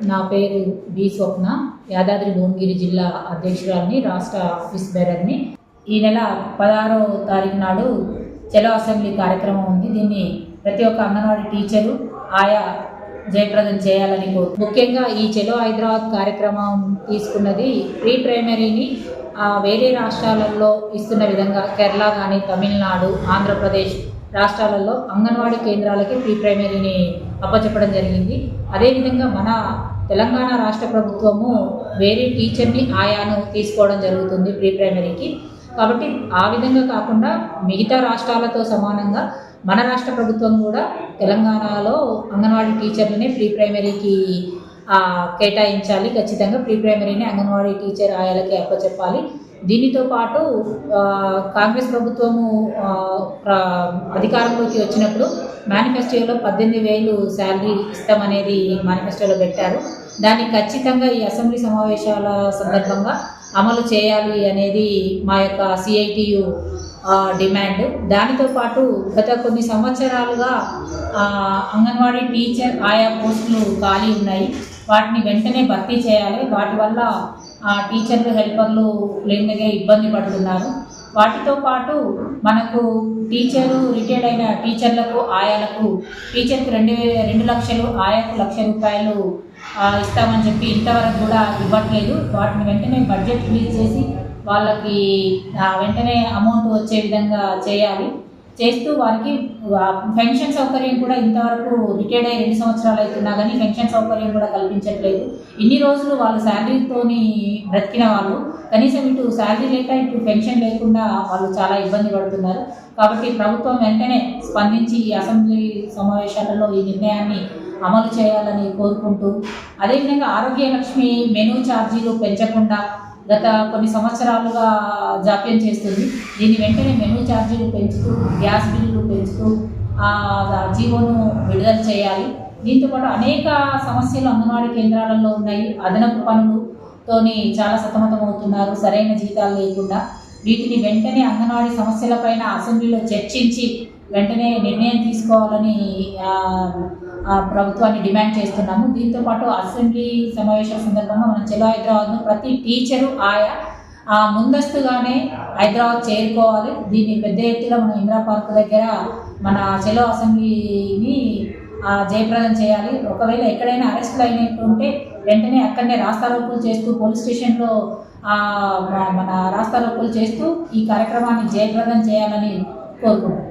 నా పేరు బి స్వప్న, యాదాద్రి భువనగిరి జిల్లా అధ్యక్షురాలిని, రాష్ట్ర ఆఫీస్ బేరర్ని. ఈ నెల 16వ తారీఖు నాడు చలో అసెంబ్లీ కార్యక్రమం ఉంది. దీన్ని ప్రతి ఒక్క అంగన్వాడీ టీచరు ఆయా జయప్రదం చేయాలని ముఖ్యంగా ఈ చలో హైదరాబాద్ కార్యక్రమం తీసుకున్నది ప్రీ ప్రైమరీని వేరే రాష్ట్రాలలో ఇస్తున్న విధంగా కేరళ కానీ, తమిళనాడు, ఆంధ్రప్రదేశ్ రాష్ట్రాలలో అంగన్వాడీ కేంద్రాలకి ప్రీ ప్రైమరీని అప్పచెప్పడం జరిగింది. అదేవిధంగా మన తెలంగాణ రాష్ట్ర ప్రభుత్వము వేరే టీచర్ని ఆయాను తీసుకోవడం జరుగుతుంది ప్రీ ప్రైమరీకి. కాబట్టి ఆ విధంగా కాకుండా మిగతా రాష్ట్రాలతో సమానంగా మన రాష్ట్ర ప్రభుత్వం కూడా తెలంగాణలో అంగన్వాడీ టీచర్లనే ప్రీ ప్రైమరీకి కేటాయించాలి. ఖచ్చితంగా ప్రీ ప్రైమరీని అంగన్వాడీ టీచర్ ఆయాలకి అప్పచెప్పాలి. దీనితో పాటు కాంగ్రెస్ ప్రభుత్వము అధికారంలోకి వచ్చినప్పుడు మేనిఫెస్టోలో 18,000 శాలరీ ఇస్తామనేది మేనిఫెస్టోలో పెట్టారు. దాన్ని ఖచ్చితంగా ఈ అసెంబ్లీ సమావేశాల సందర్భంగా అమలు చేయాలి అనేది మా యొక్క CITU డిమాండ్. దానితో పాటు గత కొన్ని సంవత్సరాలుగా అంగన్వాడీ టీచర్ ఆయా పోస్టులు ఖాళీ ఉన్నాయి. వాటిని వెంటనే భర్తీ చేయాలి. వాటి వల్ల టీచర్లు, హెల్పర్లు లేనిగా ఇబ్బంది పడుతున్నారు. వాటితో పాటు మనకు రిటైర్డ్ అయిన టీచర్లకు, ఆయాలకు టీచర్కి 2 లక్షలు, ఆయాకు 1,00,000 రూపాయలు ఇస్తామని చెప్పి ఇంతవరకు కూడా ఇవ్వట్లేదు. వాటిని వెంటనే బడ్జెట్ రిలీజ్ చేసి వాళ్ళకి వెంటనే అమౌంట్ వచ్చే విధంగా చేస్తూ వారికి పెన్షన్ సౌకర్యం కూడా ఇంతవరకు రిటైర్డ్ అయ్యి 2 సంవత్సరాలు అవుతున్నా కానీ పెన్షన్ సౌకర్యం కూడా కల్పించట్లేదు. ఇన్ని రోజులు వాళ్ళు శాలరీతోని బ్రతికిన వాళ్ళు కనీసం ఇటు శాలరీ లేక ఇటు పెన్షన్ లేకుండా వాళ్ళు చాలా ఇబ్బంది పడుతున్నారు. కాబట్టి ప్రభుత్వం వెంటనే స్పందించి ఈ అసెంబ్లీ సమావేశాలలో ఈ నిర్ణయాన్ని అమలు చేయాలని కోరుకుంటూ, అదేవిధంగా ఆరోగ్య లక్ష్మి మెనూ ఛార్జీలు పెంచకుండా గత కొన్ని సంవత్సరాలుగా జాప్యం చేస్తుంది. దీన్ని వెంటనే మెనూ ఛార్జీలు పెంచుతూ, గ్యాస్ బిల్లులు పెంచుతూ జీవోను విడుదల చేయాలి. దీంతోపాటు అనేక సమస్యలు అంగన్వాడీ కేంద్రాలలో ఉన్నాయి. అదనపు పనులతోని చాలా సతమతమవుతున్నారు, సరైన జీతాలు లేకుండా. వీటిని వెంటనే అంగన్వాడీ సమస్యలపైన అసెంబ్లీలో చర్చించి వెంటనే నిర్ణయం తీసుకోవాలని ప్రభుత్వాన్ని డిమాండ్ చేస్తున్నాము. దీంతోపాటు అసెంబ్లీ సమావేశాల సందర్భంగా మనం చలో హైదరాబాద్ను ప్రతి టీచరు ఆయా ముందస్తుగానే హైదరాబాద్ చేరుకోవాలి. దీన్ని పెద్ద ఎత్తున మన ఇందిరా పార్క్ దగ్గర మన చలో అసెంబ్లీని జయప్రదం చేయాలి. ఒకవేళ ఎక్కడైనా అరెస్టులు అయినట్టుంటే వెంటనే అక్కడనే రాస్తారోకోలు చేస్తూ, పోలీస్ స్టేషన్లో మన రాస్తారోకోలు చేస్తూ ఈ కార్యక్రమాన్ని జయప్రదం చేయాలని కోరుకుంటున్నాం.